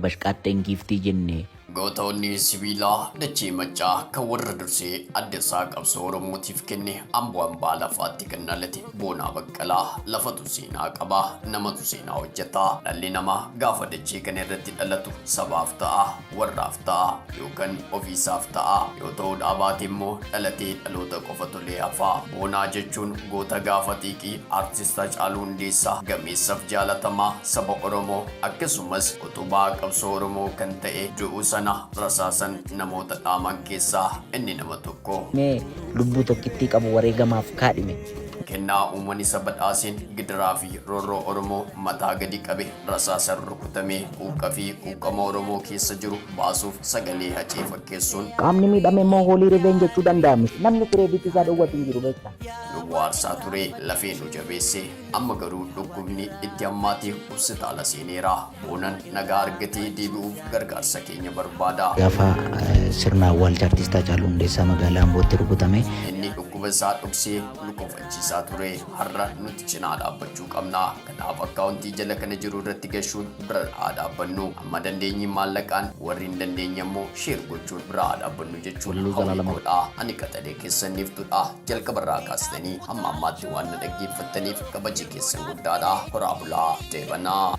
Bashqaaxxeen giiftii jennee Gootoonni sibiilaa dachee maccaa kan warra dursee adda isaa qabsoo Oromootiif kenne amboo hambaa lafaatti kan dhalate Boonaa Baqqalaa lafatu seenaa qaba namatu seenaa hojjeta dhalli namaa gaafa dachee kana irratti dhalatu sabaaf ta'a warraaf ta'a yookaan ofiisaaf ta'a yoo ta'uu dhaabaate immoo dhalatee dhaloota qofa tolee hafaa Boonaa jechuun goota gaafa xiiqii aartist Haacaaluu Hundeessaa gameessaaf jaalatamaa saba Oromoo akkasumas utubaa qabsoo Oromoo kan ta'e du'uu sana rasaasan namoota dhaaman keessaa inni nama tokko. mee lubbuu tokkittii qabu wareegamaaf kaadhime. Kennaa uummanni saba badhaaseen gidiraa fi roorroo Oromoo mataa gadi qabe rasaasan rukutamee quuqqaa fi quuqqama Oromoo keessa jiru baasuuf sagalee hacee fakkeessuun Qaamni miidhame immoo hoolii rifeen jechuu danda'amis namni kireeditii isaa dhowwatu hin jiru beektaa. lubbuu aarsaa ture lafee nu jabeesse amma garuu dhukkubni itti hammaatee hospitaala seeneera Boonaan nagaa argatee deebi'uuf gargaarsa keenya barbaada. Gaafa sirna awwaalcha artist Haacaaluu Hundeessaa magaalaa Ambootti rukutame inni dhukkuba isaa dhoksee nu qofachiisaa ture har'a nuti cinaa dhaabbachuu qabna kanaaf akkaawuntii jala kana jiru irratti gashuun bira dhaabbannu amma dandeenyi maallaqaan warri hin dandeenye immoo sheer gochuun bira dhaabbannu jechuun hawwiidha ani qaxalee keessaniif tudha jalqabarraa kaastanii hamma ammaatti waan na dhaggeeffattaniif kabajii keessan guddaadha horaa bulaa deebanaa.